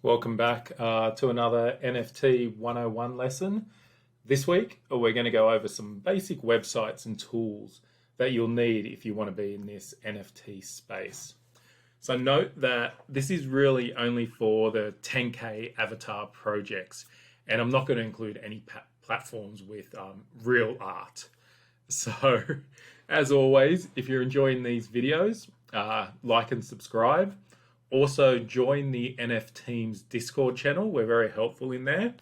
Welcome back to another NFT 101 lesson. This week, we're going to go over some basic websites and tools that you'll need if you want to be in this NFT space. So note that this is really only for the 10K avatar projects, and I'm not going to include any platforms with real art. So, as always, if you're enjoying these videos, like and subscribe. Also, join the NFTeams Discord channel. We're very helpful in there.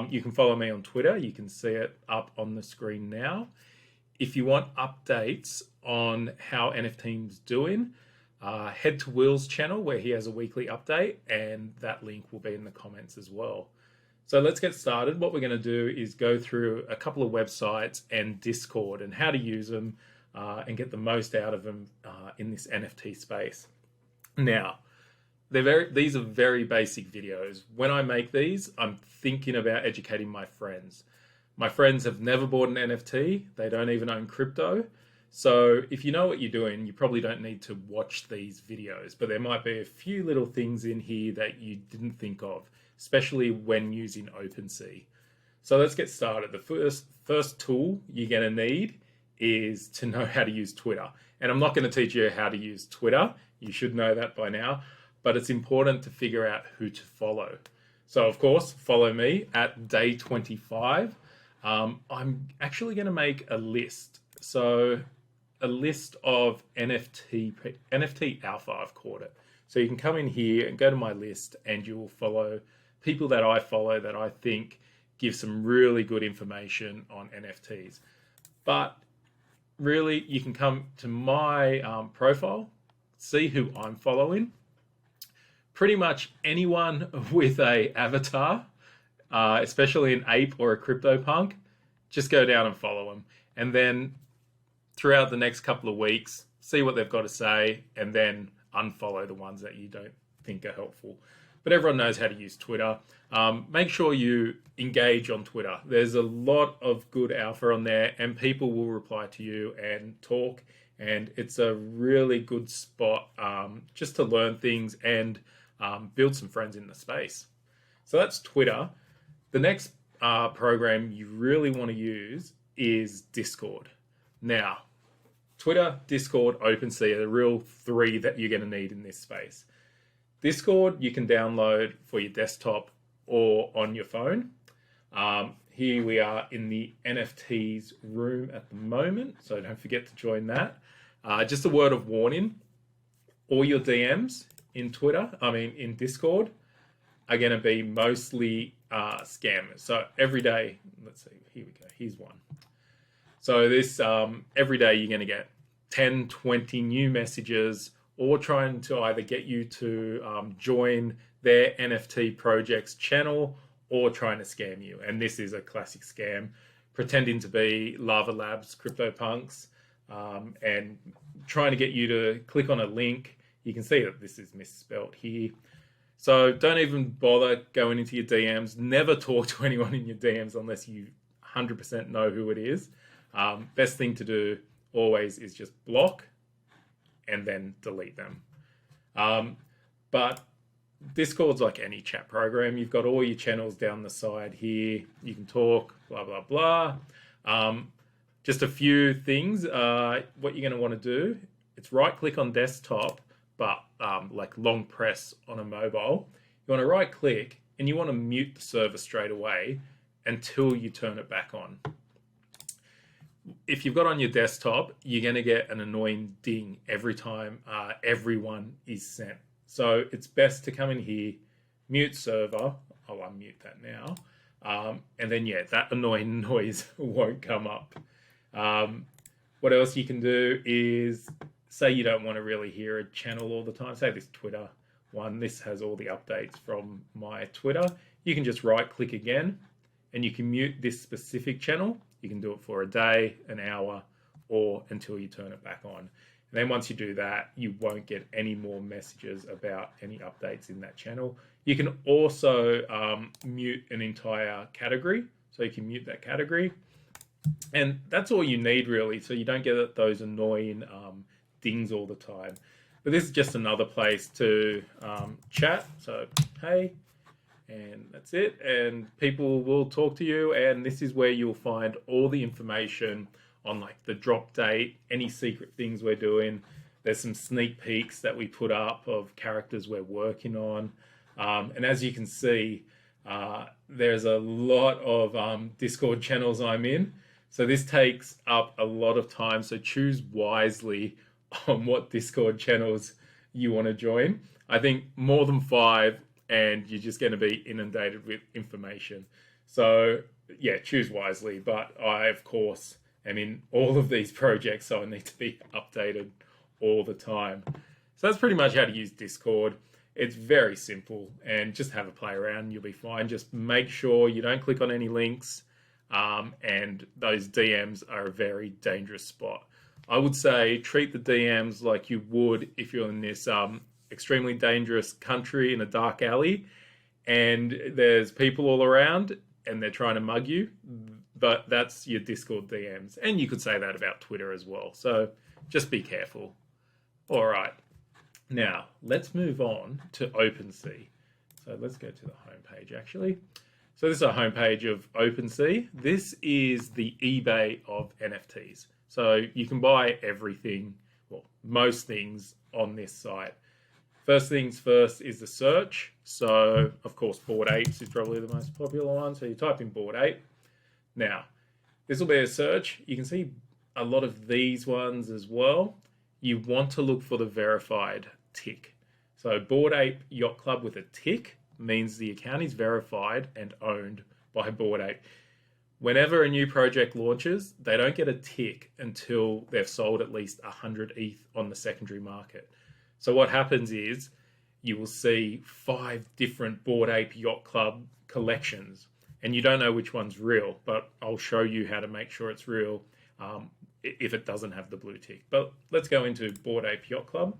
You can follow me on Twitter. You can see it up on the screen now. If you want updates on how NFTeams doing, head to Will's channel where he has a weekly update, and that link will be in the comments as well. So let's get started. What we're going to do is go through a couple of websites and Discord and how to use them and get the most out of them in this NFT space. Now, these are very basic videos. When I make these, I'm thinking about educating my friends. My friends have never bought an NFT. They don't even own crypto. So if you know what you're doing, you probably don't need to watch these videos, but there might be a few little things in here that you didn't think of, especially when using OpenSea. So let's get started. The first tool you're going to need is to know how to use Twitter. And I'm not going to teach you how to use Twitter. You should know that by now. But it's important to figure out who to follow. So, of course, follow me at day 25. I'm actually going to make a list. So, a list of NFT alpha, I've called it. So you can come in here and go to my list, and you will follow people that I follow that I think give some really good information on NFTs. But really, you can come to my profile, see who I'm following. Pretty much anyone with a avatar, especially an ape or a CryptoPunk, just go down and follow them. And then throughout the next couple of weeks, see what they've got to say, and then unfollow the ones that you don't think are helpful. But everyone knows how to use Twitter. Make sure you engage on Twitter. There's a lot of good alpha on there, and people will reply to you and talk. And it's a really good spot just to learn things and build some friends in the space. So that's Twitter. The next program you really want to use is Discord. Now, Twitter, Discord, OpenSea are the real three that you're going to need in this space. Discord you can download for your desktop or on your phone. Here we are in the NFTs room at the moment, so don't forget to join that. Just a word of warning, all your DMs in Discord are going to be mostly scammers. So every day, let's see, here we go, here's one. So this, every day you're going to get 10, 20 new messages, or trying to either get you to join their NFT project's channel or trying to scam you. And this is a classic scam, pretending to be Lava Labs CryptoPunks and trying to get you to click on a link. You can see that this is misspelt here. So don't even bother going into your DMs. Never talk to anyone in your DMs unless you 100% know who it is. Best thing to do always is just block and then delete them. But Discord's like any chat program. You've got all your channels down the side here. You can talk, blah, blah, blah. Just a few things. What you're going to want to do, it's right click on desktop, but like long press on a mobile. You want to right click and you want to mute the server straight away until you turn it back on. If you've got on your desktop, you're going to get an annoying ding every time everyone is sent. So it's best to come in here, mute server. I'll unmute that now. And then, yeah, that annoying noise won't come up. What else you can do is, say you don't want to really hear a channel all the time. Say this Twitter one. This has all the updates from my Twitter. You can just right click again and you can mute this specific channel. You can do it for a day, an hour, or until you turn it back on. And then once you do that, you won't get any more messages about any updates in that channel. You can also mute an entire category. So you can mute that category. And that's all you need really. So you don't get those annoying dings all the time. But this is just another place to chat. So, hey, and that's it. And people will talk to you. And this is where you'll find all the information on like the drop date, any secret things we're doing. There's some sneak peeks that we put up of characters we're working on. And as you can see, there's a lot of Discord channels I'm in. So this takes up a lot of time. So choose wisely on what Discord channels you want to join. I think more than 5 and you're just going to be inundated with information. So yeah, choose wisely. But I, of course, am in all of these projects, so I need to be updated all the time. So that's pretty much how to use Discord. It's very simple, and just have a play around, you'll be fine. Just make sure you don't click on any links, and those DMs are a very dangerous spot. I would say treat the DMs like you would if you're in this extremely dangerous country in a dark alley and there's people all around and they're trying to mug you. But that's your Discord DMs. And you could say that about Twitter as well. So just be careful. All right. Now, let's move on to OpenSea. So let's go to the homepage, actually. So this is a homepage of OpenSea. This is the eBay of NFTs. So you can buy everything, well, most things on this site. First things first is the search. So, of course, Bored Apes is probably the most popular one. So you type in Bored Ape. Now, this will be a search. You can see a lot of these ones as well. You want to look for the verified tick. So Bored Ape Yacht Club with a tick means the account is verified and owned by Bored Ape. Whenever a new project launches, they don't get a tick until they've sold at least 100 ETH on the secondary market. So what happens is you will see 5 different Bored Ape Yacht Club collections, and you don't know which one's real, but I'll show you how to make sure it's real if it doesn't have the blue tick. But let's go into Bored Ape Yacht Club.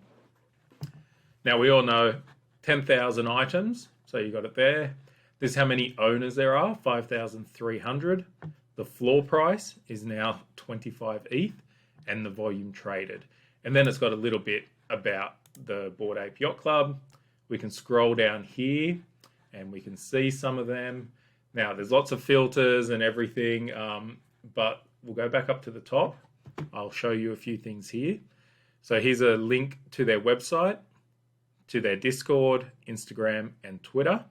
Now, we all know 10,000 items, so you got it there. This is how many owners there are, 5,300. The floor price is now 25 ETH, and the volume traded. And then it's got a little bit about the Bored Ape Yacht Club. We can scroll down here, and we can see some of them. Now, there's lots of filters and everything, but we'll go back up to the top. I'll show you a few things here. So here's a link to their website, to their Discord, Instagram, and Twitter.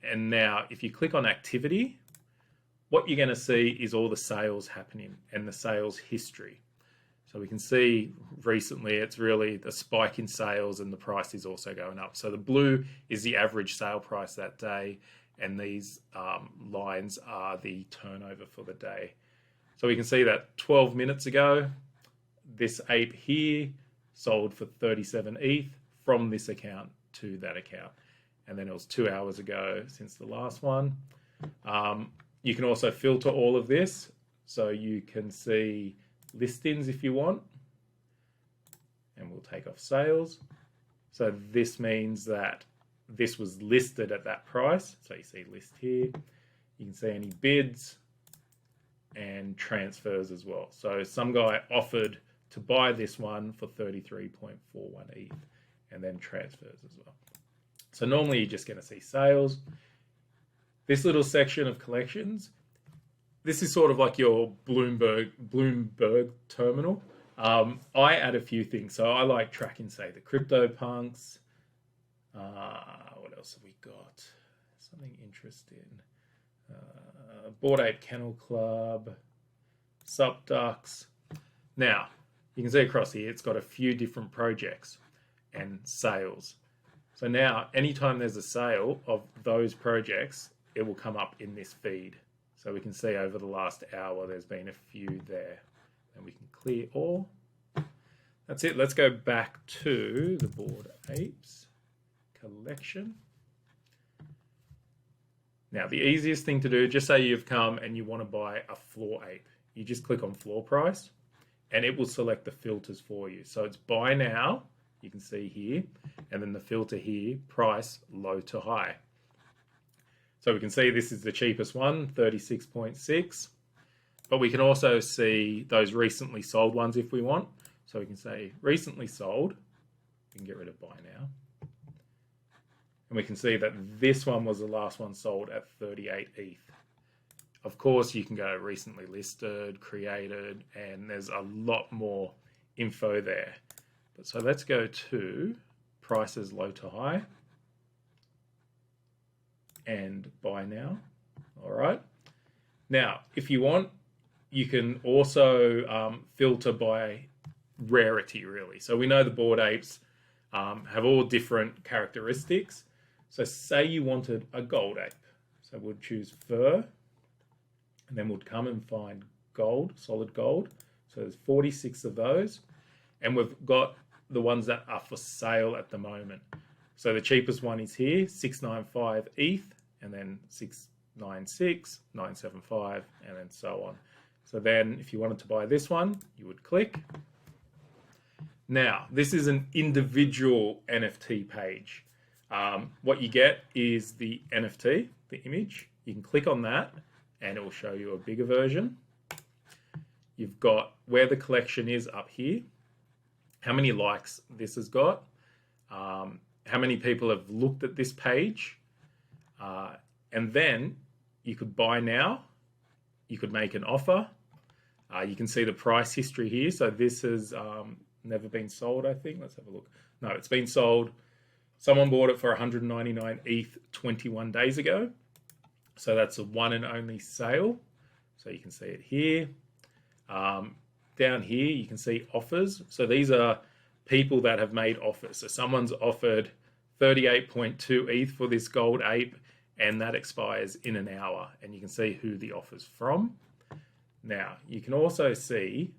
And now, if you click on activity, what you're going to see is all the sales happening and the sales history. So we can see recently it's really the spike in sales and the price is also going up. So the blue is the average sale price that day, and these lines are the turnover for the day. So we can see that 12 minutes ago, this ape here sold for 37 ETH from this account to that account. And then it was 2 hours ago since the last one. You can also filter all of this. So you can see listings if you want. And we'll take off sales. So this means that this was listed at that price. So you see list here. You can see any bids and transfers as well. So some guy offered to buy this one for 33.41 ETH and then transfers as well. So normally you're just going to see sales. This little section of collections, this is sort of like your Bloomberg terminal. I add a few things. So I like tracking, say, the CryptoPunks. What else have we got? Something interesting. Bored Ape Kennel Club, Sup Ducks. Now, you can see across here, it's got a few different projects and sales. So now, anytime there's a sale of those projects, it will come up in this feed. So we can see over the last hour, there's been a few there. And we can clear all. That's it. Let's go back to the Bored Apes collection. Now, the easiest thing to do, just say you've come and you want to buy a floor ape. You just click on floor price and it will select the filters for you. So it's buy now, you can see here, and then the filter here, price low to high. So we can see this is the cheapest one, 36.6. But we can also see those recently sold ones if we want. So we can say recently sold, We can get rid of buy now. And we can see that this one was the last one sold at 38 ETH. Of course, you can go recently listed, created, and there's a lot more info there. But so let's go to prices low to high and buy now. All right. Now, if you want, you can also filter by rarity, really. So we know the Bored Apes have all different characteristics. So say you wanted a gold ape. So we'll choose fur, and then we'll come and find gold, solid gold. So there's 46 of those. And we've got the ones that are for sale at the moment. So the cheapest one is here, 695 ETH, and then 696, 975, and then so on. So then if you wanted to buy this one, you would click. Now, this is an individual NFT page. What you get is the NFT, the image. You can click on that and it will show you a bigger version. You've got where the collection is up here, how many likes this has got, how many people have looked at this page, and then you could buy now, you could make an offer. You can see the price history here. So this has never been sold, I think. Let's have a look. No, it's been sold. Someone bought it for 199 ETH 21 days ago. So that's a one and only sale. So you can see it here. Down here, you can see offers. So these are people that have made offers. So someone's offered 38.2 ETH for this gold ape, and that expires in an hour. And you can see who the offer's from. Now, you can also see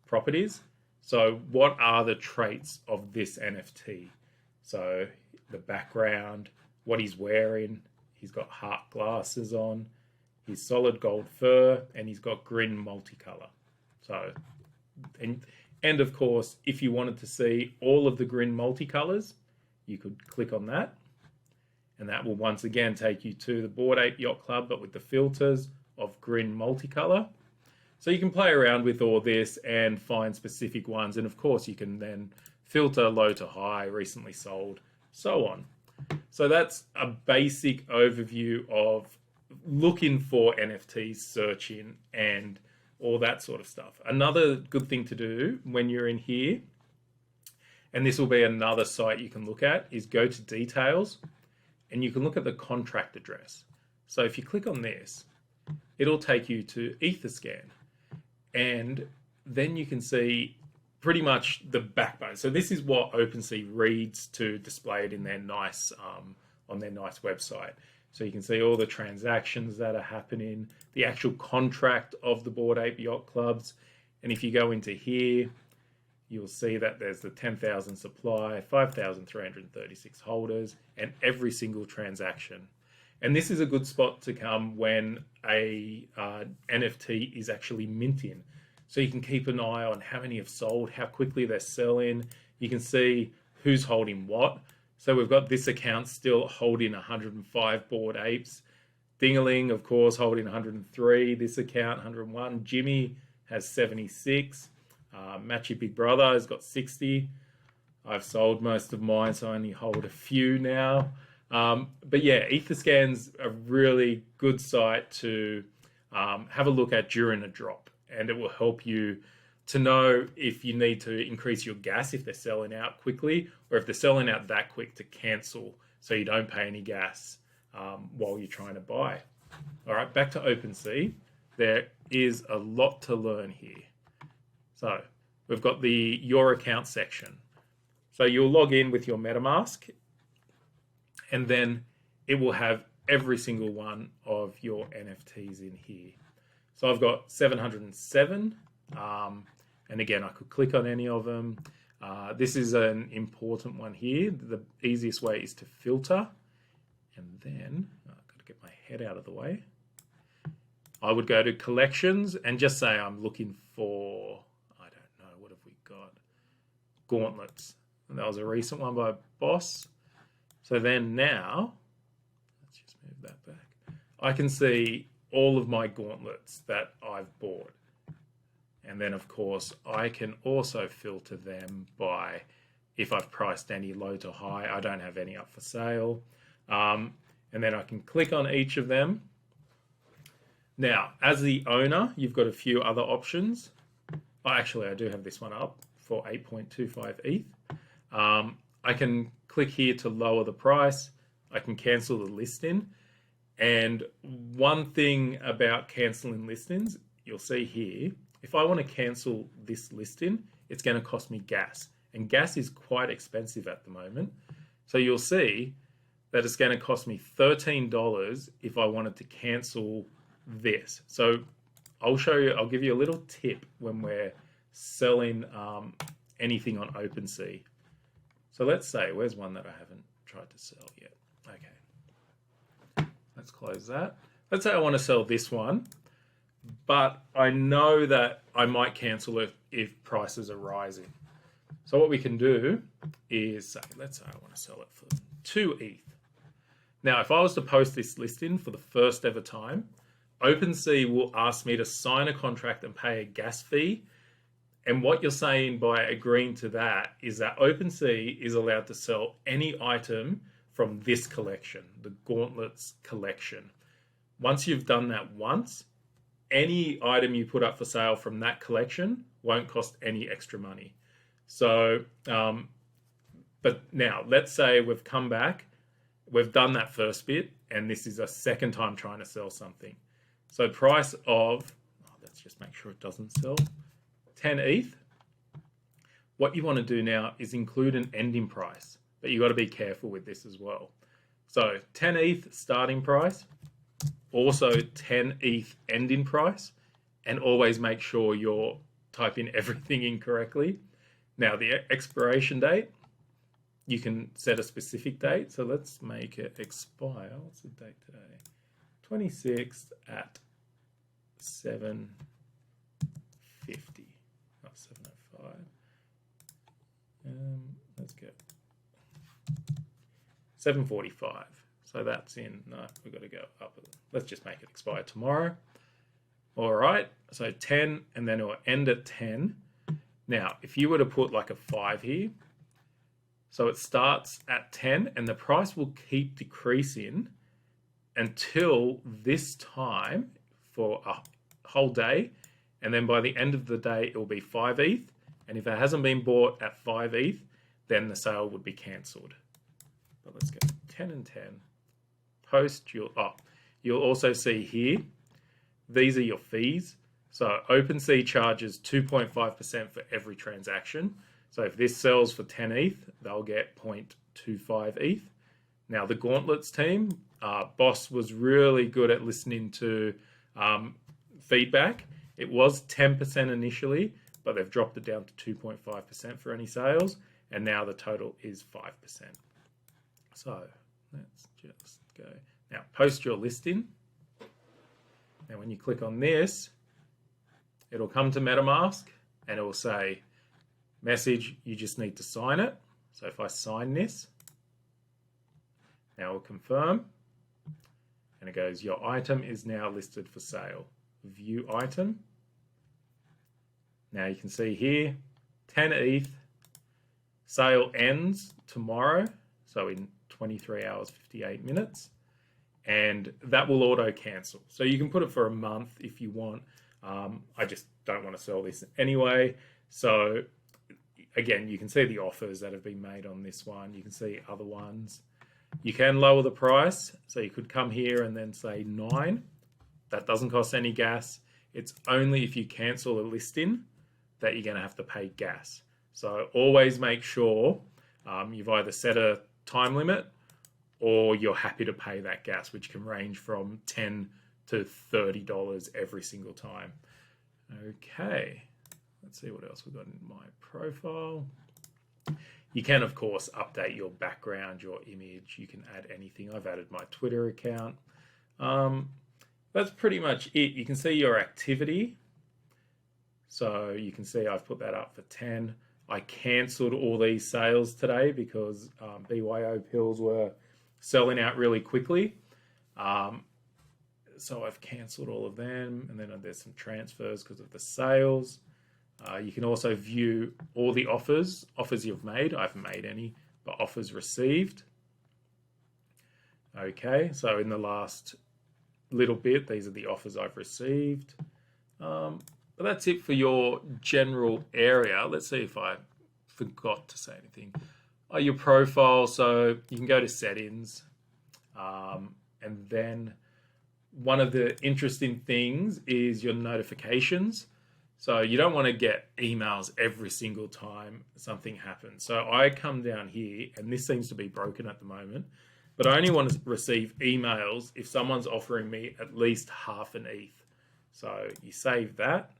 properties. So what are the traits of this NFT? So the background, what he's wearing, he's got heart glasses on, he's solid gold fur, and he's got grin multicolor. So, and of course, if you wanted to see all of the grin multicolors, you could click on that. And that will once again take you to the Bored Ape Yacht Club, but with the filters of grin multicolor. So you can play around with all this and find specific ones. And of course, you can then filter low to high, recently sold, so on. So that's a basic overview of looking for NFTs, searching, and all that sort of stuff. Another good thing to do when you're in here, and this will be another site you can look at, is go to details, and you can look at the contract address. So if you click on this, it'll take you to Etherscan, and then you can see pretty much the backbone. So this is what OpenSea reads to display it in their nice on their nice website. So you can see all the transactions that are happening, the actual contract of the Bored Ape Yacht Clubs. And if you go into here, you'll see that there's the 10,000 supply, 5,336 holders, and every single transaction. And this is a good spot to come when a NFT is actually minting. So you can keep an eye on how many have sold, how quickly they're selling. You can see who's holding what. So we've got this account still holding 105 Bored Apes. Dingaling, of course, holding 103. This account, 101. Jimmy has 76. Matchy Big Brother has got 60. I've sold most of mine, so I only hold a few now. But yeah, Etherscan's a really good site to have a look at during a drop. And it will help you to know if you need to increase your gas if they're selling out quickly, or if they're selling out that quick to cancel so you don't pay any gas while you're trying to buy. All right, back to OpenSea. There is a lot to learn here. So we've got the Your Account section. So you'll log in with your MetaMask, and then it will have every single one of your NFTs in here. So I've got 707, and again, I could click on any of them. This is an important one here. The easiest way is to filter, and then I've got to get my head out of the way. I would go to collections and just say I'm looking for, I don't know, what have we got? Gauntlets. And that was a recent one by Boss. So then now, let's just move that back. I can see all of my gauntlets that I've bought. And then, of course, I can also filter them by if I've priced any low to high. I don't have any up for sale. And then I can click on each of them. Now, as the owner, you've got a few other options. Oh, actually, I do have this one up for 8.25 ETH. I can click here to lower the price. I can cancel the listing. And one thing about canceling listings, you'll see here, if I want to cancel this listing, it's going to cost me gas. And gas is quite expensive at the moment. So you'll see that it's going to cost me $13 if I wanted to cancel this. So I'll show you, I'll give you a little tip when we're selling anything on OpenSea. So let's say, where's one that I haven't tried to sell yet? Okay, let's close that. Let's say I want to sell this one, but I know that I might cancel it if prices are rising. So what we can do is say, let's say I want to sell it for 2 ETH. Now, if I was to post this listing for the first ever time, OpenSea will ask me to sign a contract and pay a gas fee. And what you're saying by agreeing to that is that OpenSea is allowed to sell any item from this collection, the Gauntlets collection. Once you've done that once, any item you put up for sale from that collection won't cost any extra money. So, but now let's say we've come back, we've done that first bit, and this is a second time trying to sell something. So price of, let's just make sure it doesn't sell, 10 ETH. What you want to do now is include an ending price, but you've got to be careful with this as well. So 10 ETH starting price, also 10 ETH ending price, and always make sure you're typing everything in correctly. Now the expiration date, you can set a specific date. So let's make it expire. What's the date today? 26th at 7:50. Not 7:05. Let's go 7:45. So that's in. No, we've got to go up. Let's just make it expire tomorrow. All right. So 10, and then it will end at 10. Now, if you were to put like a 5 here, so it starts at 10, and the price will keep decreasing until this time for a whole day, and then by the end of the day it will be 5 ETH, and if it hasn't been bought at 5 ETH, then the sale would be cancelled. But let's go 10 and 10. Post your, you'll also see here, these are your fees. So OpenSea charges 2.5% for every transaction. So if this sells for 10 ETH, they'll get 0.25 ETH. Now the Gauntlets team, Boss was really good at listening to feedback. It was 10% initially, but they've dropped it down to 2.5% for any sales, and now the total is 5%. So let's just go. Now post your listing. Now when you click on this, it'll come to MetaMask and it will say, message, you just need to sign it. So if I sign this, now we'll confirm, and it goes, your item is now listed for sale. View item. Now you can see here, 10 ETH, sale ends tomorrow, so in 23 hours, 58 minutes, and that will auto cancel. So you can put it for a month if you want. I just don't want to sell this anyway. So again, you can see the offers that have been made on this one. You can see other ones. You can lower the price. So you could come here and then say 9. That doesn't cost any gas. It's only if you cancel a listing that you're going to have to pay gas. So always make sure you've either set a time limit or you're happy to pay that gas, which can range from $10 to $30 every single time. Okay, let's see what else we've got in my profile. You can, of course, update your background, your image. You can add anything. I've added my Twitter account. That's pretty much it. You can see your activity. So you can see I've put that up for 10. I cancelled all these sales today because BYO pills were selling out really quickly. So I've cancelled all of them. And then there's some transfers because of the sales. You can also view all the offers you've made. I haven't made any, but offers received. Okay, so in the last little bit, these are the offers I've received. But that's it for your general area. Let's see if I forgot to say anything. Your profile, so you can go to settings, and then one of the interesting things is your notifications. So you don't want to get emails every single time something happens. So I come down here, and this seems to be broken at the moment, but I only want to receive emails if someone's offering me at least half an ETH. So you save that,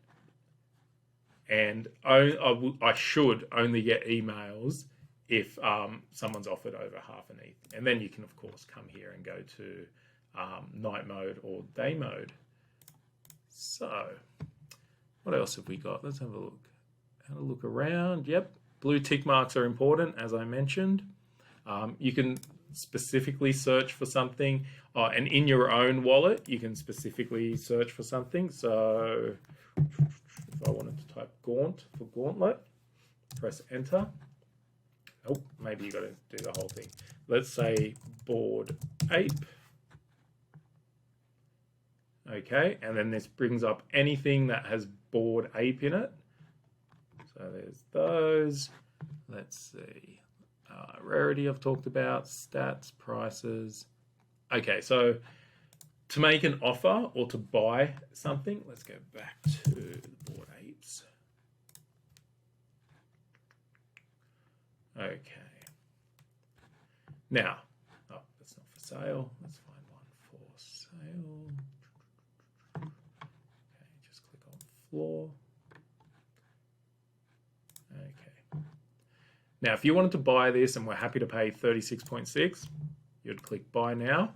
and I should only get emails if someone's offered over half an ETH. And then you can, of course, come here and go to night mode or day mode. So what else have we got? Let's have a look. Have a look around. Yep, blue tick marks are important, as I mentioned. You can specifically search for something, and in your own wallet, you can specifically search for something. So if I wanted to type Gaunt for gauntlet, press enter. Oh, maybe you got to do the whole thing. Let's say bored ape. Okay, and then this brings up anything that has bored ape in it. So there's those. Let's see. Rarity I've talked about, stats, prices. Okay, so to make an offer or to buy something, let's go back to the bored apes. Okay. Now, oh, that's not for sale. Let's find one for sale. Okay, just click on floor. Okay. Now, if you wanted to buy this and we're happy to pay 36.6, you'd click buy now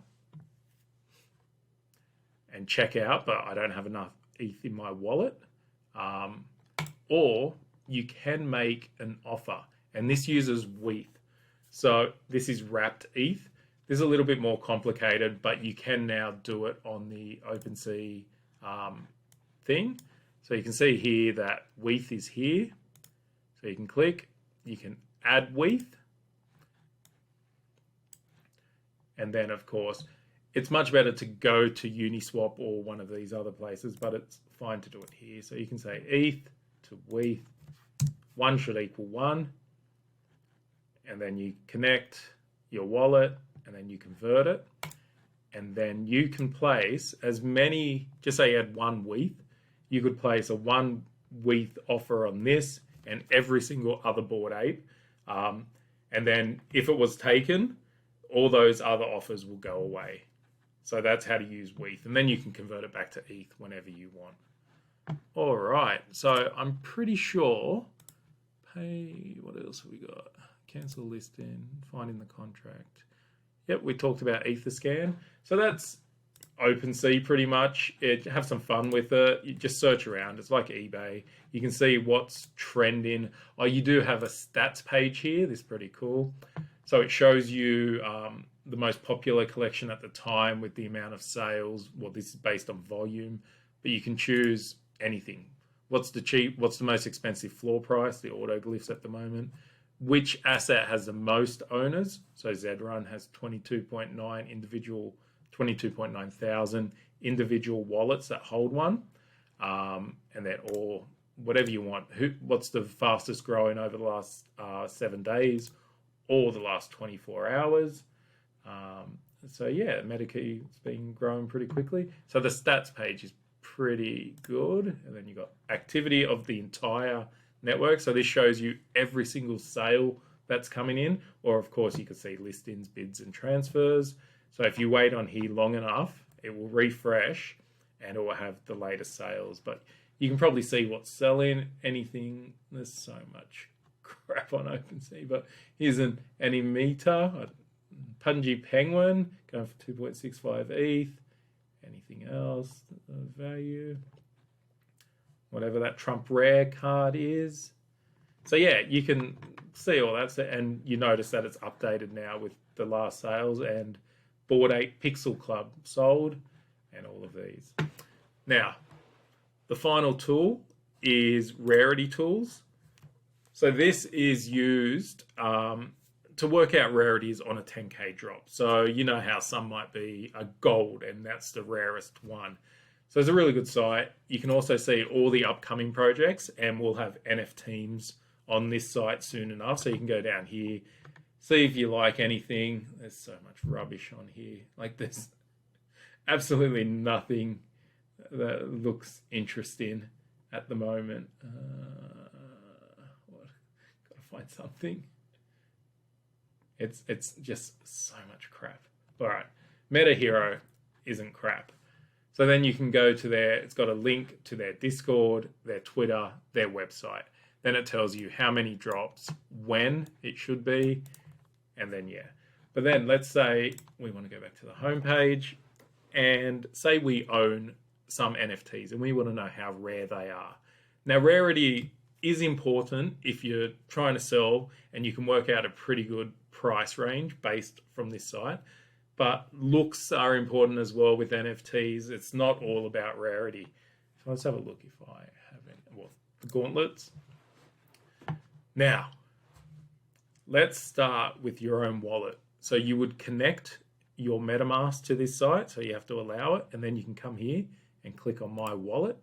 and check out, but I don't have enough ETH in my wallet. Or you can make an offer, and this uses WETH. So this is wrapped ETH. This is a little bit more complicated, but you can now do it on the OpenSea thing. So you can see here that WETH is here. So you can click, you can add WETH. And then, of course, it's much better to go to Uniswap or one of these other places, but it's fine to do it here. So you can say ETH to WETH. 1 should equal 1. And then you connect your wallet and then you convert it. And then you can place as many, just say you had 1 WETH, you could place a 1 WETH offer on this and every single other bored ape. And then if it was taken, all those other offers will go away. So that's how to use WETH. And then you can convert it back to ETH whenever you want. All right. So I'm pretty sure, what else have we got? Cancel listing, finding the contract. Yep, we talked about Etherscan. So that's OpenSea pretty much. Have some fun with it. You just search around. It's like eBay. You can see what's trending. Oh, you do have a stats page here. This is pretty cool. So it shows you the most popular collection at the time with the amount of sales. Well, this is based on volume, but you can choose anything. What's the most expensive floor price? The autoglyphs at the moment. Which asset has the most owners? So Zrun has 22.9 thousand individual wallets that hold one, and they're all whatever you want. What's the fastest growing over the last 7 days or the last 24 hours? So yeah, Medikey's been growing pretty quickly. So the stats page is pretty good, and then you got activity of the entire network. So this shows you every single sale that's coming in, or of course you can see listings, bids, and transfers. So if you wait on here long enough, it will refresh and it will have the latest sales. But you can probably see what's selling, anything. There's so much crap on OpenSea, but here's an Animeta, Punji Penguin, going for 2.65 ETH. Anything else of value? Whatever that Trump Rare card is. So yeah, you can see all that, and you notice that it's updated now with the last sales and Bored Ape Pixel Club sold and all of these. Now, the final tool is Rarity Tools. So this is used to work out rarities on a 10K drop. So you know how some might be a gold and that's the rarest one. So it's a really good site. You can also see all the upcoming projects, and we'll have NFTeams on this site soon enough. So you can go down here, see if you like anything. There's so much rubbish on here. Like there's absolutely nothing that looks interesting at the moment. Gotta find something. It's just so much crap. All right, Meta Hero isn't crap. So then you can go to it's got a link to their Discord, their Twitter, their website. Then it tells you how many drops, when it should be, and then yeah. But then let's say we want to go back to the homepage and say we own some NFTs and we want to know how rare they are. Now, rarity is important if you're trying to sell and you can work out a pretty good price range based from this site. But looks are important as well with NFTs. It's not all about rarity. So let's have a look if I have the gauntlets. Now, let's start with your own wallet. So you would connect your MetaMask to this site. So you have to allow it. And then you can come here and click on My Wallet.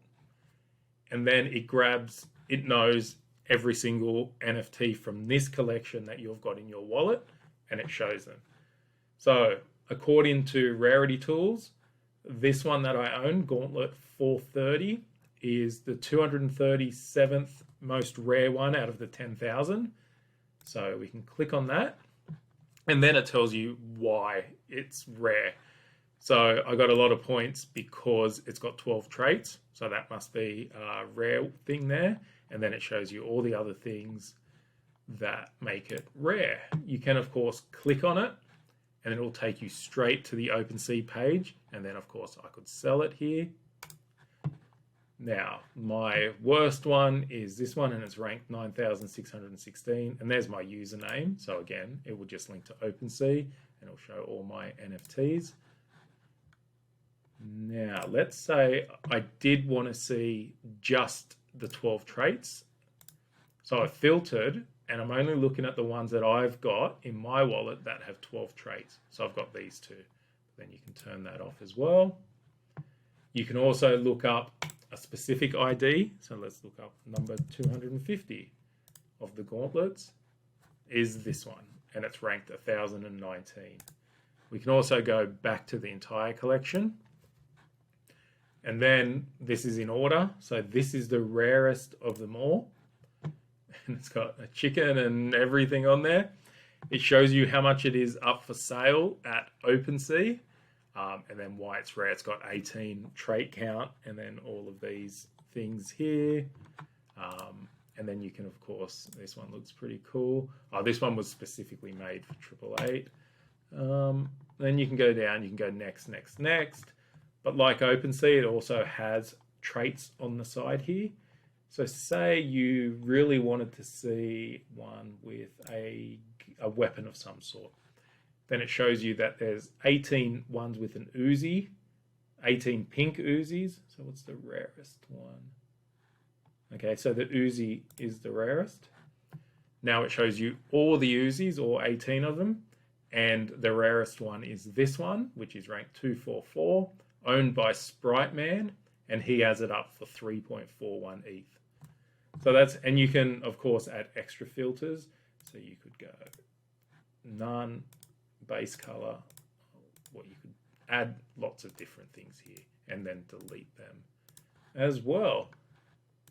And then it knows every single NFT from this collection that you've got in your wallet, and it shows them. So according to Rarity Tools, this one that I own, Gauntlet 430, is the 237th most rare one out of the 10,000. So we can click on that, and then it tells you why it's rare. So I got a lot of points because it's got 12 traits. So that must be a rare thing there. And then it shows you all the other things that make it rare. You can, of course, click on it and it will take you straight to the OpenSea page. And then, of course, I could sell it here. Now, my worst one is this one, and it's ranked 9,616. And there's my username. So again, it will just link to OpenSea and it'll show all my NFTs. Now, let's say I did want to see just the 12 traits. So I filtered, and I'm only looking at the ones that I've got in my wallet that have 12 traits. So I've got these two. Then you can turn that off as well. You can also look up a specific ID. So let's look up number 250 of the gauntlets is this one, and it's ranked 1,019. We can also go back to the entire collection. And then this is in order. So this is the rarest of them all. And it's got a chicken and everything on there. It shows you how much it is up for sale at OpenSea. And then why it's rare. It's got 18 trait count and then all of these things here. And then you can, of course, this one looks pretty cool. Oh, this one was specifically made for 888. Then you can go down, you can go next, next, next. But like OpenSea, it also has traits on the side here. So say you really wanted to see one with a weapon of some sort. Then it shows you that there's 18 ones with an Uzi, 18 pink Uzis. So what's the rarest one? Okay, so the Uzi is the rarest. Now it shows you all the Uzis, all 18 of them. And the rarest one is this one, which is ranked 244. Owned by Sprite Man, and he has it up for 3.41 ETH. So and you can, of course, add extra filters. So you could go none, base color, you could add lots of different things here and then delete them as well.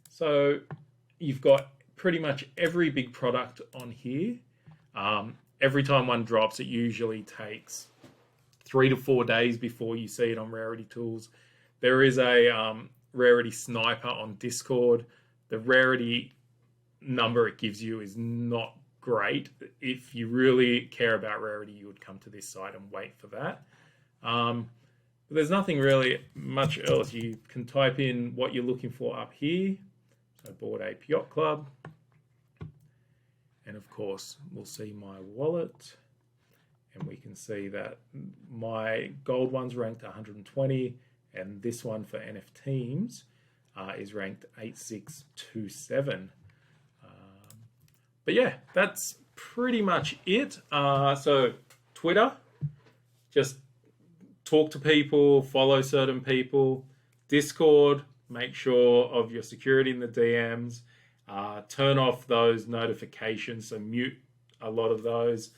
So you've got pretty much every big product on here. Every time one drops, it usually takes 3 to 4 days before you see it on Rarity Tools. There is a Rarity Sniper on Discord. The rarity number it gives you is not great. If you really care about rarity, you would come to this site and wait for that. But there's nothing really much else. You can type in what you're looking for up here. So Bored Ape Yacht Club. And of course, we'll see my wallet. And we can see that my gold one's ranked 120, and this one for NFTeams is ranked 8627. But yeah, that's pretty much it. So Twitter, just talk to people, follow certain people. Discord, make sure of your security in the DMs. Turn off those notifications, so mute a lot of those.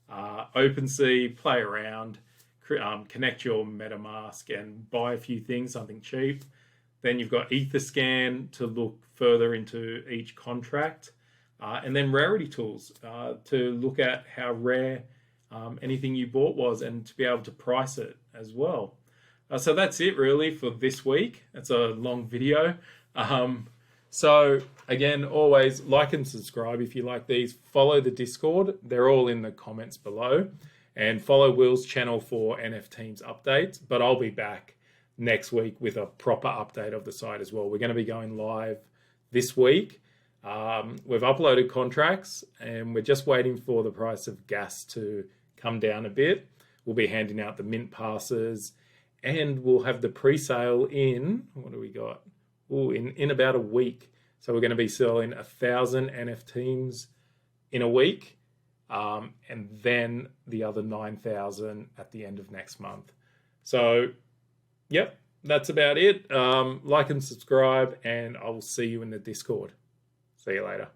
OpenSea, play around, connect your MetaMask and buy a few things, something cheap. Then you've got Etherscan to look further into each contract. And then Rarity Tools to look at how rare anything you bought was and to be able to price it as well. So that's it really for this week. It's a long video. So again, always like and subscribe if you like these. Follow the Discord. They're all in the comments below. And follow Will's channel for NFTeams updates. But I'll be back next week with a proper update of the site as well. We're going to be going live this week. We've uploaded contracts and we're just waiting for the price of gas to come down a bit. We'll be handing out the mint passes and we'll have the pre-sale in, what do we got? In about a week. So we're going to be selling 1,000 NFTeams in a week, and then the other 9,000 at the end of next month. So, yep, that's about it. Like and subscribe, and I will see you in the Discord. See you later.